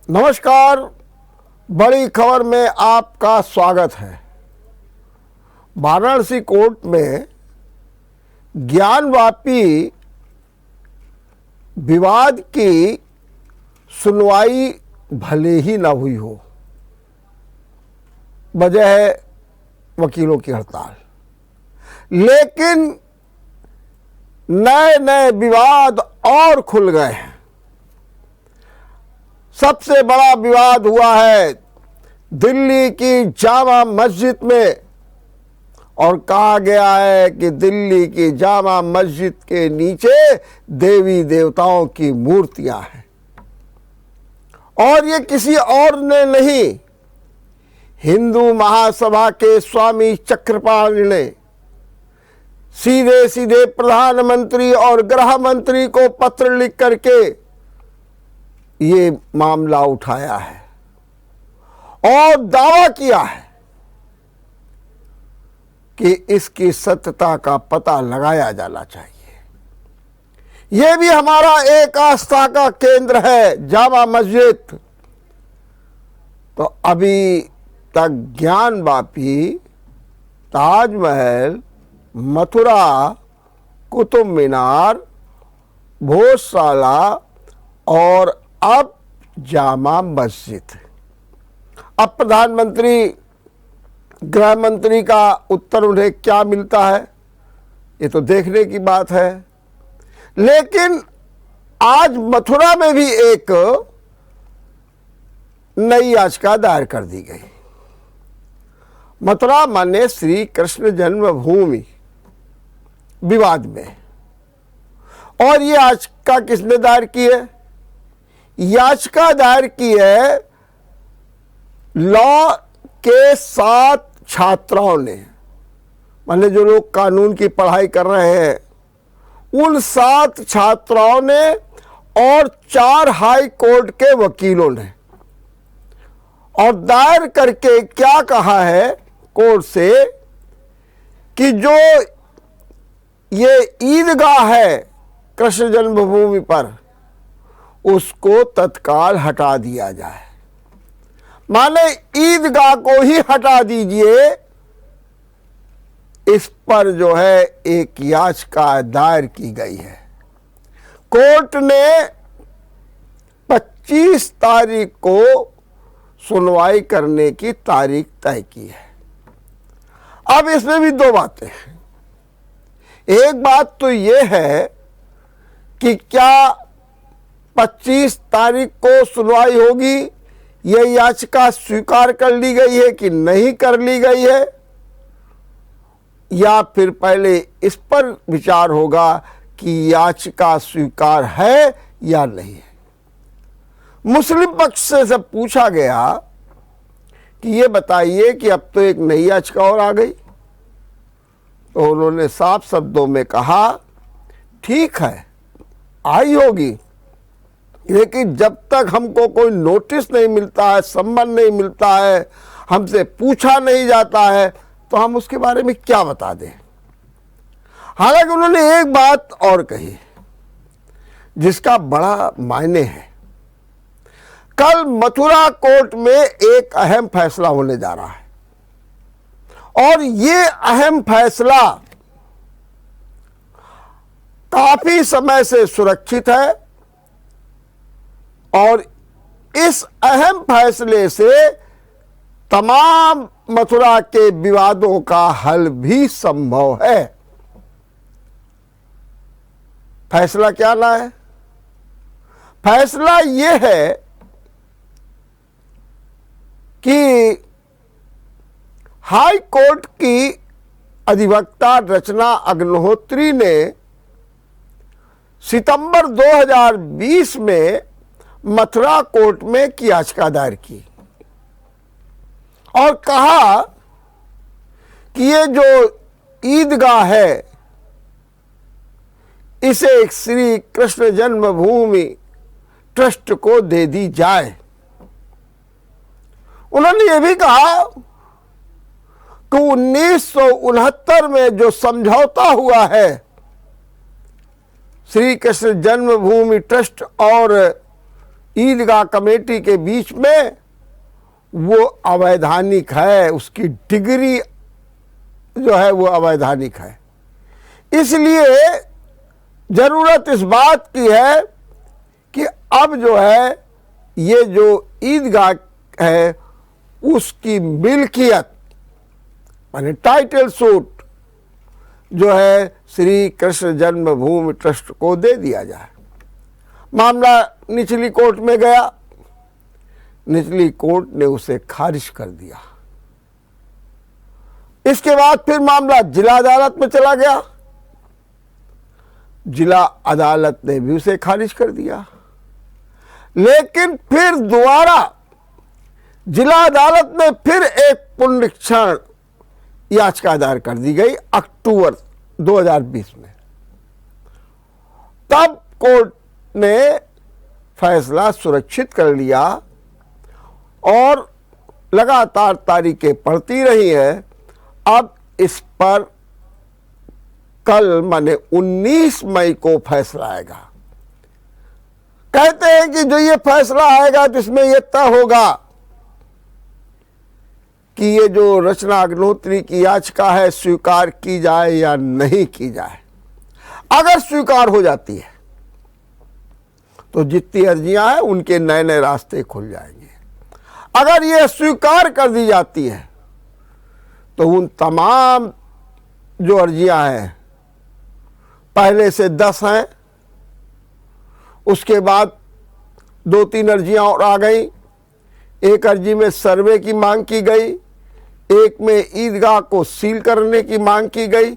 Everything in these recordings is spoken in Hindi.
नमस्कार। बड़ी खबर में आपका स्वागत है। वाराणसी कोर्ट में ज्ञानवापी विवाद की सुनवाई भले ही ना हुई हो, वजह है वकीलों की हड़ताल, लेकिन नए नए विवाद और खुल गए हैं। सबसे बड़ा विवाद हुआ है दिल्ली की जामा मस्जिद में, और कहा गया है कि दिल्ली की जामा मस्जिद के नीचे देवी देवताओं की मूर्तियां हैं, और ये किसी और ने नहीं, हिंदू महासभा के स्वामी चक्रपाल ने सीधे सीधे प्रधानमंत्री और गृह मंत्री को पत्र लिख करके ये मामला उठाया है और दावा किया है कि इसकी सत्यता का पता लगाया जाना चाहिए। यह भी हमारा एक आस्था का केंद्र है, जामा मस्जिद। तो अभी तक ज्ञानवापी, ताजमहल, मथुरा, कुतुब मीनार, भोजशाला और अब जामा मस्जिद। अब प्रधानमंत्री गृह मंत्री का उत्तर उन्हें क्या मिलता है, ये तो देखने की बात है। लेकिन आज मथुरा में भी एक नई याचिका दायर कर दी गई। मथुरा माने श्री कृष्ण जन्मभूमि विवाद में, और ये याचिका किसने दायर की है? याचिका दायर की है लॉ के 7 छात्राओं ने, माने जो लोग कानून की पढ़ाई कर रहे हैं, उन 7 छात्राओं ने और 4 हाई कोर्ट के वकीलों ने, और दायर करके क्या कहा है कोर्ट से कि जो ये ईदगाह है कृष्ण जन्मभूमि पर, उसको तत्काल हटा दिया जाए। माने ईदगाह को ही हटा दीजिए। इस पर जो है एक याचिका दायर की गई है। कोर्ट ने 25 तारीख को सुनवाई करने की तारीख तय की है। अब इसमें भी 2 बातें हैं। एक बात तो यह है कि क्या 25 तारीख को सुनवाई होगी, यह याचिका स्वीकार कर ली गई है कि नहीं कर ली गई है, या फिर पहले इस पर विचार होगा कि याचिका स्वीकार है या नहीं है। मुस्लिम पक्ष से सब पूछा गया कि ये बताइए कि अब तो एक नई याचिका और आ गई, तो उन्होंने साफ शब्दों में कहा ठीक है आई होगी, लेकिन जब तक हमको कोई नोटिस नहीं मिलता है, सम्मन नहीं मिलता है, हमसे पूछा नहीं जाता है, तो हम उसके बारे में क्या बता दें। हालांकि उन्होंने एक बात और कही जिसका बड़ा मायने है। कल मथुरा कोर्ट में एक अहम फैसला होने जा रहा है, और ये अहम फैसला काफी समय से सुरक्षित है, और इस अहम फैसले से तमाम मथुरा के विवादों का हल भी संभव है। फैसला क्या ना है? फैसला यह है कि हाई कोर्ट की अधिवक्ता रचना अग्निहोत्री ने सितंबर 2020 में मथुरा कोर्ट में एक याचिका दायर की और कहा कि ये जो ईदगाह है इसे एक श्री कृष्ण जन्मभूमि ट्रस्ट को दे दी जाए। उन्होंने ये भी कहा कि 1969 में जो समझौता हुआ है श्री कृष्ण जन्मभूमि ट्रस्ट और ईदगाह कमेटी के बीच में वो अवैधानिक है, उसकी डिग्री जो है वो अवैधानिक है। इसलिए जरूरत इस बात की है कि अब जो है ये जो ईदगाह है उसकी मिल्कियत माने टाइटल सूट जो है श्री कृष्ण जन्मभूमि ट्रस्ट को दे दिया जाए। मामला निचली कोर्ट में गया, निचली कोर्ट ने उसे खारिज कर दिया। इसके बाद फिर मामला जिला अदालत में चला गया, जिला अदालत ने भी उसे खारिज कर दिया। लेकिन फिर दोबारा जिला अदालत में फिर एक पुनरीक्षण याचिका दायर कर दी गई अक्टूबर 2020 में। तब कोर्ट ने फैसला सुरक्षित कर लिया और लगातार तारीखें पड़ती रही है। अब इस पर कल माने 19 मई को फैसला आएगा। कहते हैं कि जो ये फैसला आएगा तो इसमें यह तय होगा कि ये जो रचना अग्निहोत्री की याचिका है स्वीकार की जाए या नहीं की जाए। अगर स्वीकार हो जाती है तो जितनी अर्जियां हैं उनके नए नए रास्ते खुल जाएंगे। अगर ये स्वीकार कर दी जाती है तो उन तमाम जो अर्जियां हैं, पहले से 10 हैं, उसके बाद 2-3 अर्जियां और आ गई। एक अर्जी में सर्वे की मांग की गई, एक में ईदगाह को सील करने की मांग की गई।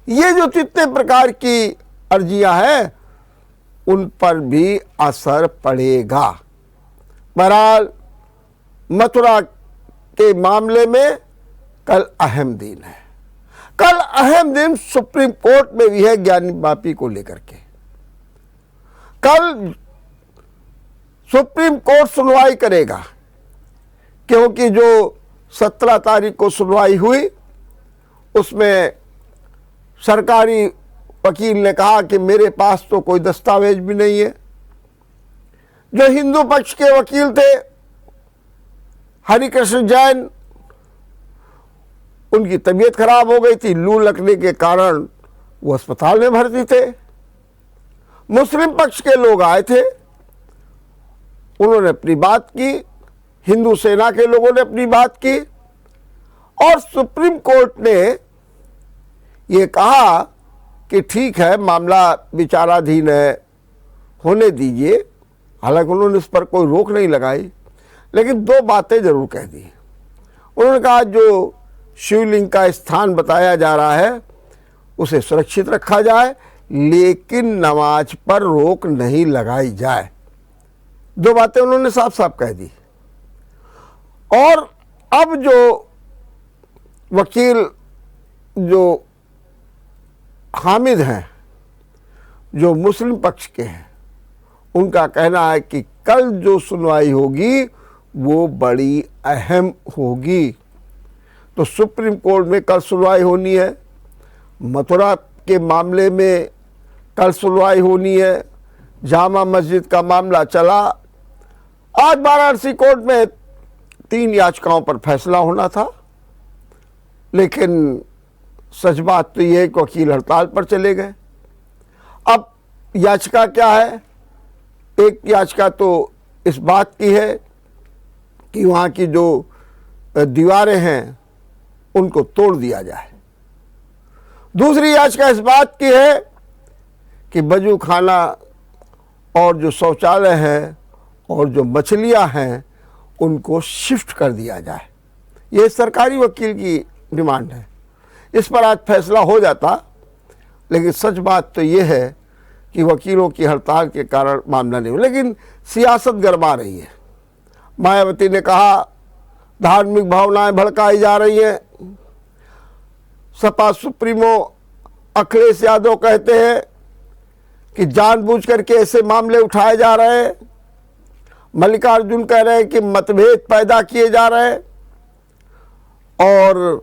ये जो जितने प्रकार की अर्जियां हैं उन पर भी असर पड़ेगा। बहरहाल मथुरा के मामले में कल अहम दिन है। कल अहम दिन सुप्रीम कोर्ट में भी है ज्ञानी वापी को लेकर के। कल सुप्रीम कोर्ट सुनवाई करेगा, क्योंकि जो 17 तारीख को सुनवाई हुई उसमें सरकारी वकील ने कहा कि मेरे पास तो कोई दस्तावेज भी नहीं है। जो हिंदू पक्ष के वकील थे हरिकृष्ण जैन, उनकी तबीयत खराब हो गई थी, लू लगने के कारण वो अस्पताल में भर्ती थे। मुस्लिम पक्ष के लोग आए थे, उन्होंने अपनी बात की, हिंदू सेना के लोगों ने अपनी बात की और सुप्रीम कोर्ट ने ये कहा कि ठीक है मामला विचाराधीन है, होने दीजिए। हालांकि उन्होंने इस पर कोई रोक नहीं लगाई, लेकिन 2 बातें जरूर कह दी। उन्होंने कहा जो शिवलिंग का स्थान बताया जा रहा है उसे सुरक्षित रखा जाए, लेकिन नमाज पर रोक नहीं लगाई जाए। 2 बातें उन्होंने साफ साफ कह दी। और अब जो वकील जो हामिद हैं, जो मुस्लिम पक्ष के हैं, उनका कहना है कि कल जो सुनवाई होगी वो बड़ी अहम होगी। तो सुप्रीम कोर्ट में कल सुनवाई होनी है, मथुरा के मामले में कल सुनवाई होनी है, जामा मस्जिद का मामला चला। आज वाराणसी कोर्ट में 3 याचिकाओं पर फैसला होना था, लेकिन सच बात तो यह है कि वकील हड़ताल पर चले गए। अब याचिका क्या है? एक याचिका तो इस बात की है कि वहाँ की जो दीवारें हैं उनको तोड़ दिया जाए। दूसरी याचिका इस बात की है कि वजू खाना और जो शौचालय है और जो मछलियाँ हैं उनको शिफ्ट कर दिया जाए। ये सरकारी वकील की डिमांड है। इस पर आज फैसला हो जाता, लेकिन सच बात तो ये है कि वकीलों की हड़ताल के कारण मामला नहीं हुआ। लेकिन सियासत गरमा रही है। मायावती ने कहा धार्मिक भावनाएं भड़काई जा रही हैं। सपा सुप्रीमो अखिलेश यादव कहते हैं कि जानबूझकर के ऐसे मामले उठाए जा रहे हैं। मल्लिकार्जुन कह रहे हैं कि मतभेद पैदा किए जा रहे हैं। और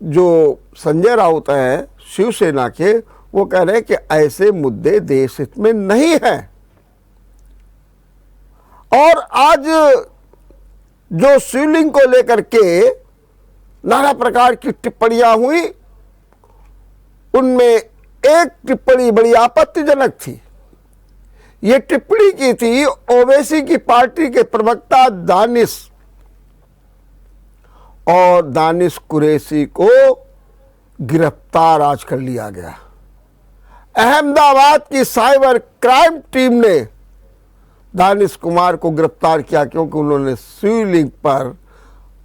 जो संजय राउत हैं शिवसेना के, वो कह रहे हैं कि ऐसे मुद्दे देश हित में नहीं हैं। और आज जो शिवलिंग को लेकर के नाना प्रकार की टिप्पणियां हुई, उनमें एक टिप्पणी बड़ी आपत्तिजनक थी। ये टिप्पणी की थी ओवैसी की पार्टी के प्रवक्ता दानिश, और दानिश कुरैशी को गिरफ्तार आज कर लिया गया। अहमदाबाद की साइबर क्राइम टीम ने दानिश कुमार को गिरफ्तार किया क्योंकि उन्होंने शिवलिंग पर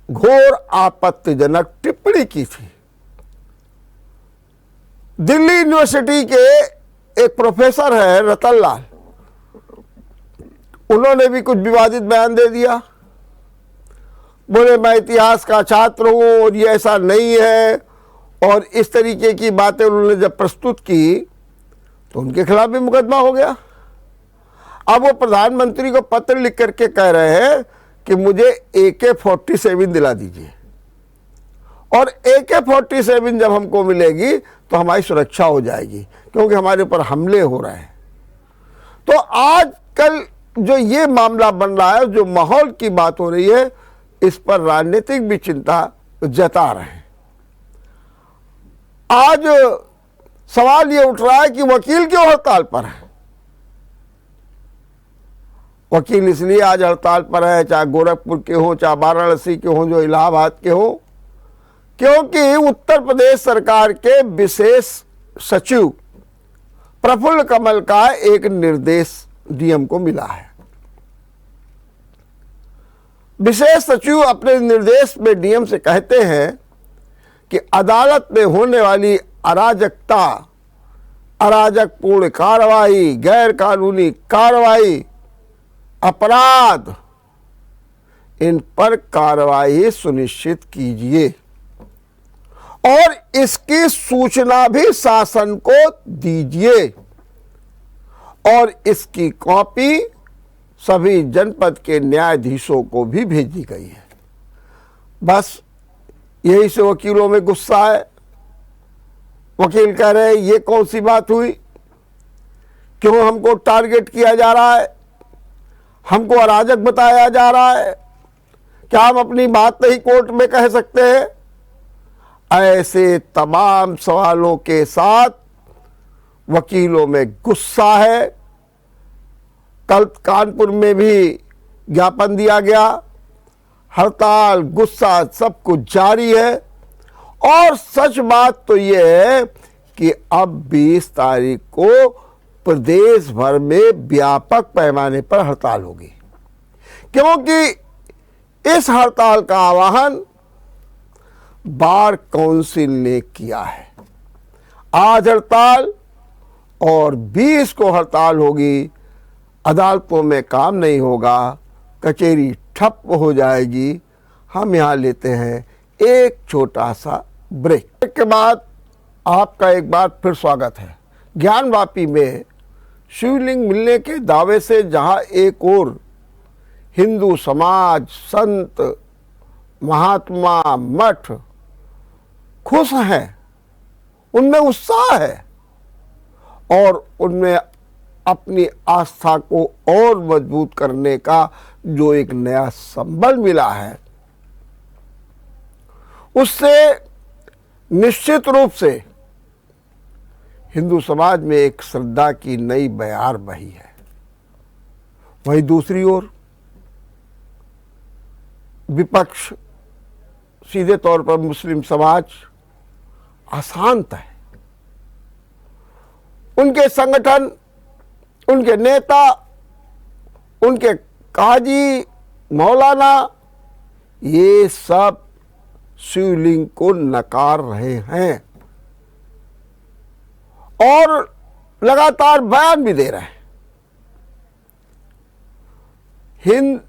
घोर आपत्तिजनक टिप्पणी की थी। दिल्ली यूनिवर्सिटी के एक प्रोफेसर है रतन लाल, उन्होंने भी कुछ विवादित बयान दे दिया। बोले मैं इतिहास का छात्र हूं और ये ऐसा नहीं है, और इस तरीके की बातें उन्होंने जब प्रस्तुत की तो उनके खिलाफ भी मुकदमा हो गया। अब वो प्रधानमंत्री को पत्र लिख करके कह रहे हैं कि मुझे AK-47 दिला दीजिए, और AK-47 जब हमको मिलेगी तो हमारी सुरक्षा हो जाएगी, क्योंकि हमारे ऊपर हमले हो रहे हैं। तो आजकल जो ये मामला बन रहा है, जो माहौल की बात हो रही है, इस पर राजनीतिक भी चिंता जता रहे हैं। आज सवाल ये उठ रहा है कि वकील क्यों हड़ताल पर है। वकील इसलिए आज हड़ताल पर है, चाहे गोरखपुर के हो, चाहे वाराणसी के हो, जो इलाहाबाद के हो, क्योंकि उत्तर प्रदेश सरकार के विशेष सचिव प्रफुल्ल कमल का एक निर्देश डीएम को मिला है। विशेष सचिव अपने निर्देश में डीएम से कहते हैं कि अदालत में होने वाली अराजकता, अराजकपूर्ण कार्रवाई, गैर कानूनी कार्रवाई, अपराध, इन पर कार्रवाई सुनिश्चित कीजिए और इसकी सूचना भी शासन को दीजिए, और इसकी कॉपी सभी जनपद के न्यायाधीशों को भी भेजी गई है। बस यही से वकीलों में गुस्सा है। वकील कह रहे हैं ये कौन सी बात हुई, क्यों हमको टारगेट किया जा रहा है, हमको अराजक बताया जा रहा है, क्या हम अपनी बात नहीं कोर्ट में कह सकते हैं। ऐसे तमाम सवालों के साथ वकीलों में गुस्सा है। कल कानपुर में भी ज्ञापन दिया गया। हड़ताल, गुस्सा सब कुछ जारी है, और सच बात तो यह है कि अब 20 तारीख को प्रदेश भर में व्यापक पैमाने पर हड़ताल होगी, क्योंकि इस हड़ताल का आह्वान बार काउंसिल ने किया है। आज हड़ताल और 20 को हड़ताल होगी, अदालतों में काम नहीं होगा, कचहरी ठप हो जाएगी। हम यहाँ लेते हैं एक छोटा सा ब्रेक के बाद आपका एक बार फिर स्वागत है। ज्ञानवापी में शिवलिंग मिलने के दावे से जहाँ एक और हिंदू समाज, संत, महात्मा, मठ खुश हैं, उनमें उत्साह है, और उनमें अपनी आस्था को और मजबूत करने का जो एक नया संबल मिला है, उससे निश्चित रूप से हिंदू समाज में एक श्रद्धा की नई बयार बही है। वहीं दूसरी ओर विपक्ष, सीधे तौर पर मुस्लिम समाज अशांत है। उनके संगठन, उनके नेता, उनके काजी, मौलाना, ये सब शिवलिंग को नकार रहे हैं और लगातार बयान भी दे रहे हैं। हिंद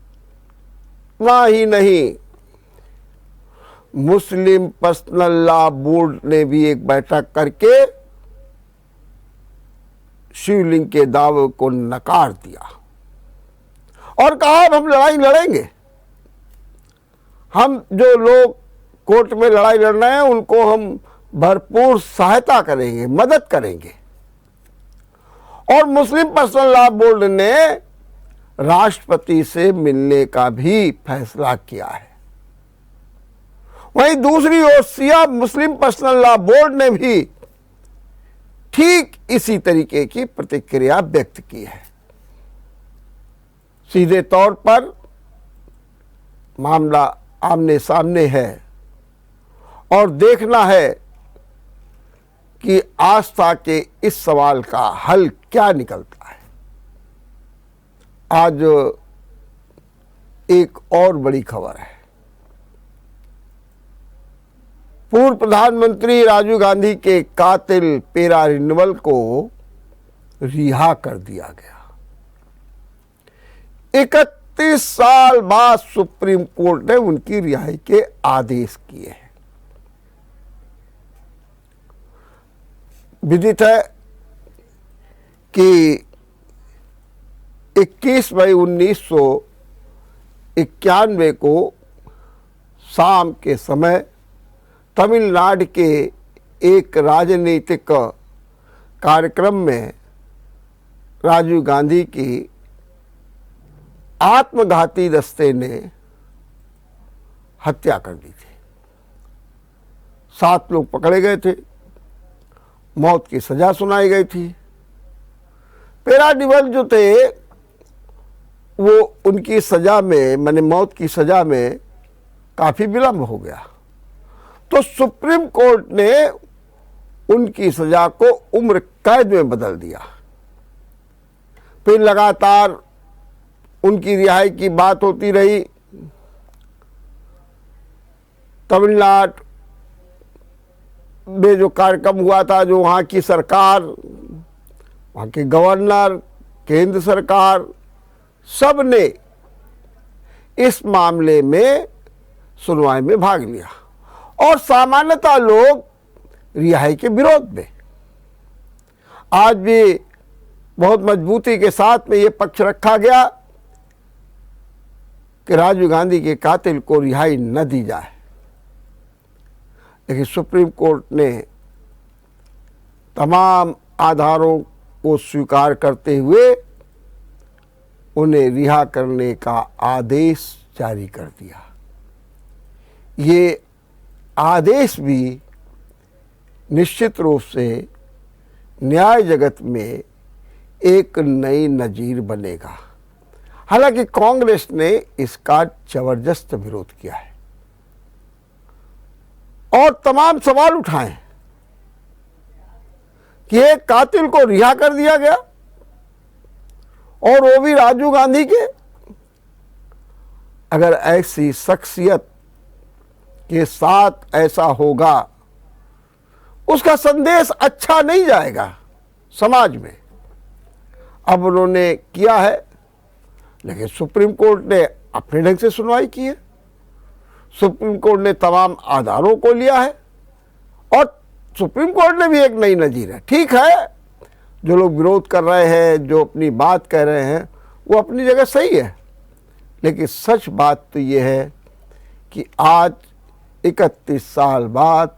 ना ही नहीं, मुस्लिम पर्सनल लॉ बोर्ड ने भी एक बैठक करके शिवलिंग के दावे को नकार दिया और कहा अब हम लड़ाई लड़ेंगे। हम जो लोग कोर्ट में लड़ाई लड़ रहे हैं उनको हम भरपूर सहायता करेंगे, मदद करेंगे। और मुस्लिम पर्सनल लॉ बोर्ड ने राष्ट्रपति से मिलने का भी फैसला किया है। वहीं दूसरी ओर शिया मुस्लिम पर्सनल लॉ बोर्ड ने भी ठीक इसी तरीके की प्रतिक्रिया व्यक्त की है। सीधे तौर पर मामला आमने सामने है और देखना है कि आस्था के इस सवाल का हल क्या निकलता है। आज एक और बड़ी खबर है। पूर्व प्रधानमंत्री राजीव गांधी के कातिल पेरारिनवल को रिहा कर दिया गया। 31 साल बाद सुप्रीम कोर्ट ने उनकी रिहाई के आदेश किए हैं। विदित है कि 21 मई 1991 को शाम के समय तमिलनाडु के एक राजनीतिक कार्यक्रम में राजीव गांधी की आत्मघाती दस्ते ने हत्या कर दी थी। 7 लोग पकड़े गए थे, मौत की सजा सुनाई गई थी। पेरारिनवल जो थे वो उनकी सजा में माने मौत की सजा में काफी विलंब हो गया, तो सुप्रीम कोर्ट ने उनकी सजा को उम्र कैद में बदल दिया। फिर लगातार उनकी रिहाई की बात होती रही। तमिलनाडु में जो कार्यक्रम हुआ था, जो वहाँ की सरकार, वहाँ के गवर्नर, केंद्र सरकार, सब ने इस मामले में सुनवाई में भाग लिया और सामान्यतः लोग रिहाई के विरोध में। आज भी बहुत मजबूती के साथ में ये पक्ष रखा गया कि राजीव गांधी के कातिल को रिहाई न दी जाए, लेकिन सुप्रीम कोर्ट ने तमाम आधारों को स्वीकार करते हुए उन्हें रिहा करने का आदेश जारी कर दिया। ये आदेश भी निश्चित रूप से न्याय जगत में एक नई नजीर बनेगा। हालांकि कांग्रेस ने इसका जबरदस्त विरोध किया है और तमाम सवाल उठाए कि एक कातिल को रिहा कर दिया गया और वो भी राजीव गांधी के। अगर ऐसी शख्सियत के साथ ऐसा होगा, उसका संदेश अच्छा नहीं जाएगा समाज में। अब उन्होंने किया है, लेकिन सुप्रीम कोर्ट ने अपने ढंग से सुनवाई की है। सुप्रीम कोर्ट ने तमाम आधारों को लिया है और सुप्रीम कोर्ट ने भी एक नई नजीर है। ठीक है, जो लोग विरोध कर रहे हैं, जो अपनी बात कह रहे हैं, वो अपनी जगह सही है, लेकिन सच बात तो ये है कि आज 31 साल बाद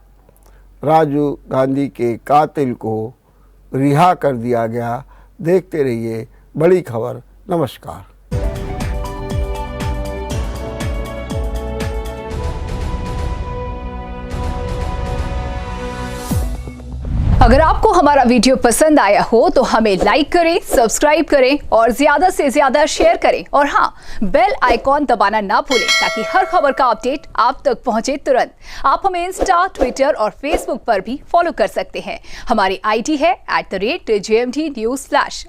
राजीव गांधी के कातिल को रिहा कर दिया गया। देखते रहिए बड़ी खबर। नमस्कार। अगर आपको हमारा वीडियो पसंद आया हो तो हमें लाइक करें, सब्सक्राइब करें और ज्यादा से ज्यादा शेयर करें। और हाँ, बेल आइकॉन दबाना ना भूलें ताकि हर खबर का अपडेट आप तक पहुंचे तुरंत। आप हमें इंस्टा, ट्विटर और फेसबुक पर भी फॉलो कर सकते हैं। हमारी आईडी है @JMT News Flash।